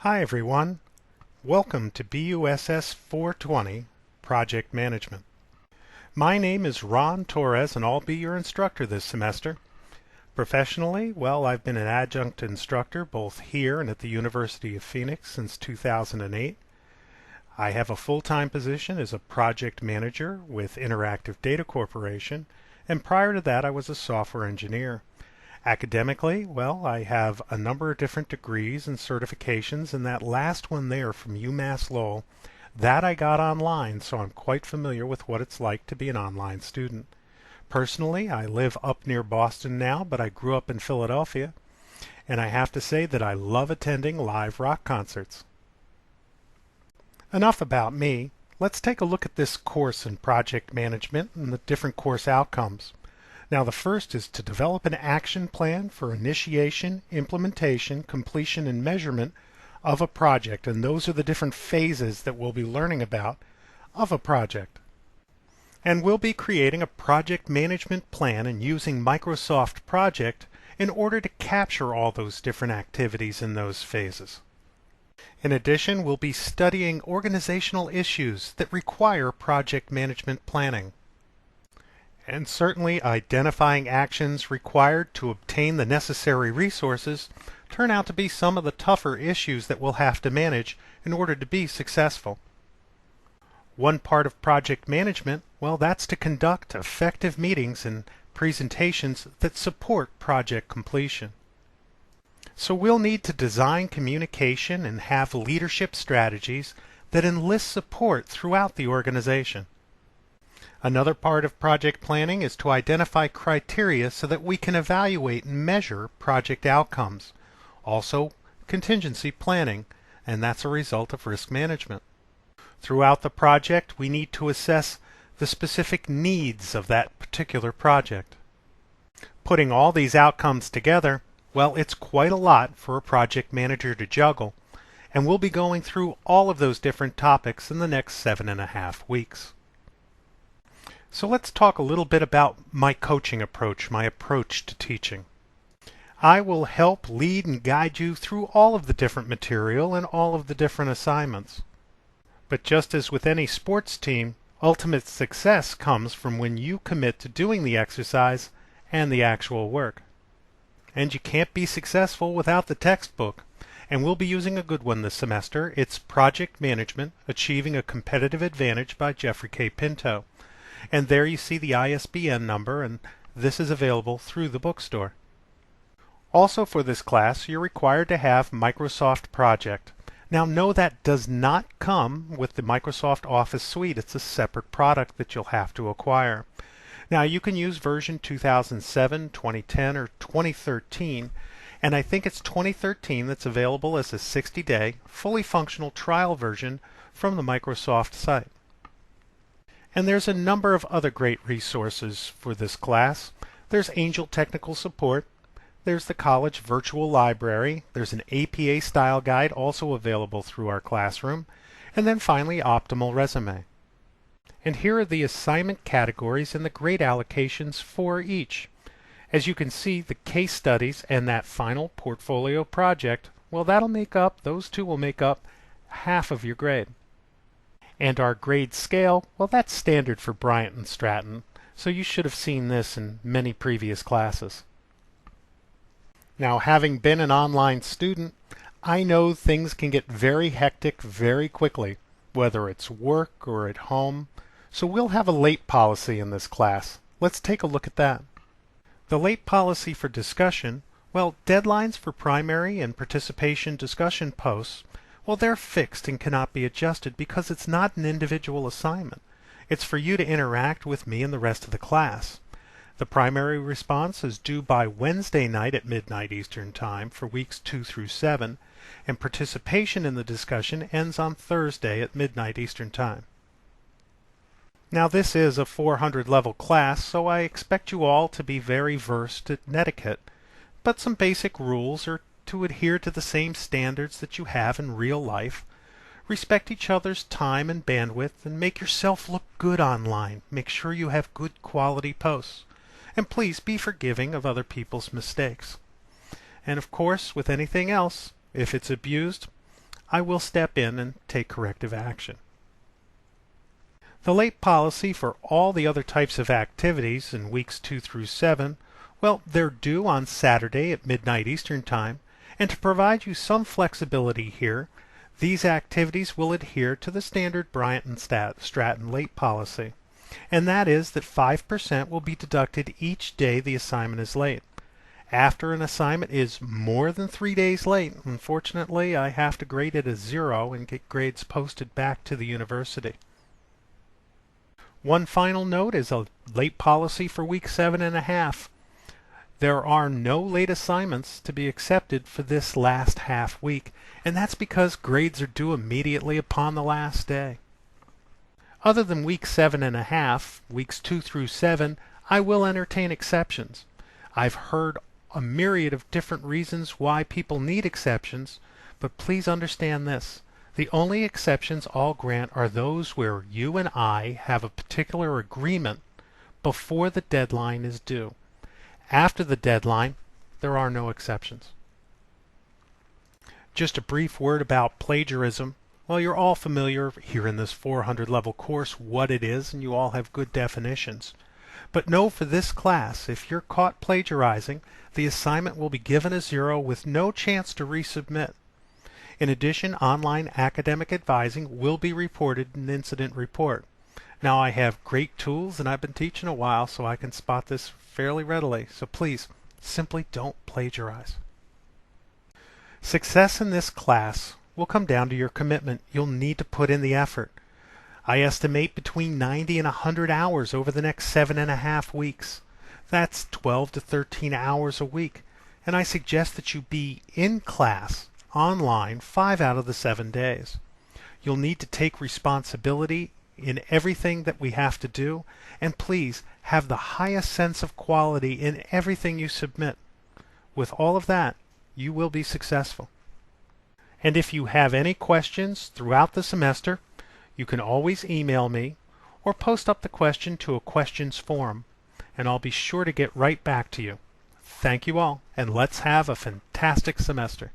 Hi everyone. Welcome to BUSS420 Project Management. My name is Ron Torres and I'll be your instructor this semester. Professionally, well, I've been an adjunct instructor both here and at the University of Phoenix since 2008. I have a full-time position as a project manager with Interactive Data Corporation, and prior to that I was a software engineer. Academically, well, I have a number of different degrees and certifications, and that last one there from UMass Lowell, that I got online, so I'm quite familiar with what it's like to be an online student. Personally, I live up near Boston now, but I grew up in Philadelphia, and I have to say that I love attending live rock concerts. Enough about me. Let's take a look at this course in project management and the different course outcomes. Now, the first is to develop an action plan for initiation, implementation, completion, and measurement of a project. And those are the different phases that we'll be learning about of a project. And we'll be creating a project management plan and using Microsoft Project in order to capture all those different activities in those phases. In addition, we'll be studying organizational issues that require project management planning. And certainly identifying actions required to obtain the necessary resources turn out to be some of the tougher issues that we'll have to manage in order to be successful. One part of project management, well, that's to conduct effective meetings and presentations that support project completion. So we'll need to design communication and have leadership strategies that enlist support throughout the organization. Another part of project planning is to identify criteria so that we can evaluate and measure project outcomes. Also, contingency planning, and that's a result of risk management. Throughout the project, we need to assess the specific needs of that particular project. Putting all these outcomes together, well, it's quite a lot for a project manager to juggle, and we'll be going through all of those different topics in the next 7.5 weeks. So let's talk a little bit about my coaching approach, my approach to teaching. I will help lead and guide you through all of the different material and all of the different assignments. But just as with any sports team, ultimate success comes from when you commit to doing the exercise and the actual work. And you can't be successful without the textbook. And we'll be using a good one this semester. It's Project Management, Achieving a Competitive Advantage by Jeffrey K. Pinto. And there you see the ISBN number, and this is available through the bookstore. Also for this class, you're required to have Microsoft Project. Now, no, that does not come with the Microsoft Office Suite. It's a separate product that you'll have to acquire. Now, you can use version 2007, 2010, or 2013, and I think it's 2013 that's available as a 60-day, fully functional trial version from the Microsoft site. And there's a number of other great resources for this class. There's Angel Technical Support. There's the College Virtual Library. There's an APA style guide also available through our classroom. And then finally, Optimal Resume. And here are the assignment categories and the grade allocations for each. As you can see, the case studies and that final portfolio project, well, those two will make up half of your grade. And our grade scale, well, that's standard for Bryant and Stratton, so you should have seen this in many previous classes. Now, having been an online student, I know things can get very hectic very quickly, whether it's work or at home, so we'll have a late policy in this class. Let's take a look at that. The late policy for discussion, well, deadlines for primary and participation discussion posts, well, they're fixed and cannot be adjusted because it's not an individual assignment. It's for you to interact with me and the rest of the class. The primary response is due by Wednesday night at midnight Eastern Time for weeks 2 through 7, and participation in the discussion ends on Thursday at midnight Eastern Time. Now, this is a 400 level class, so I expect you all to be very versed at netiquette, but some basic rules are to adhere to the same standards that you have in real life. Respect each other's time and bandwidth, and make yourself look good online. Make sure you have good quality posts. And please be forgiving of other people's mistakes. And of course, with anything else, if it's abused, I will step in and take corrective action. The late policy for all the other types of activities in weeks 2 through 7, well, they're due on Saturday at midnight Eastern Time, and to provide you some flexibility here, these activities will adhere to the standard Bryant and Stratton late policy, and that is that 5% will be deducted each day the assignment is late. After an assignment is more than 3 days late, unfortunately, I have to grade it as 0 and get grades posted back to the university. One final note is a late policy for week 7.5. There are no late assignments to be accepted for this last half week, and that's because grades are due immediately upon the last day. Other than week 7.5, weeks 2 through 7, I will entertain exceptions. I've heard a myriad of different reasons why people need exceptions, but please understand this. The only exceptions I'll grant are those where you and I have a particular agreement before the deadline is due. After the deadline, there are no exceptions. Just a brief word about plagiarism. Well, you're all familiar here in this 400 level course what it is, and you all have good definitions. But know for this class, if you're caught plagiarizing, the assignment will be given a 0 with no chance to resubmit. In addition, online academic advising will be reported in an incident report. Now, I have great tools and I've been teaching a while, so I can spot this fairly readily. So please, simply don't plagiarize. Success in this class will come down to your commitment. You'll need to put in the effort. I estimate between 90 and 100 hours over the next 7.5 weeks. That's 12 to 13 hours a week. And I suggest that you be in class online 5 out of the 7 days. You'll need to take responsibility in everything that we have to do, and please have the highest sense of quality in everything you submit. With all of that, you will be successful. And if you have any questions throughout the semester, you can always email me or post up the question to a questions forum, and I'll be sure to get right back to you. Thank you all, and let's have a fantastic semester.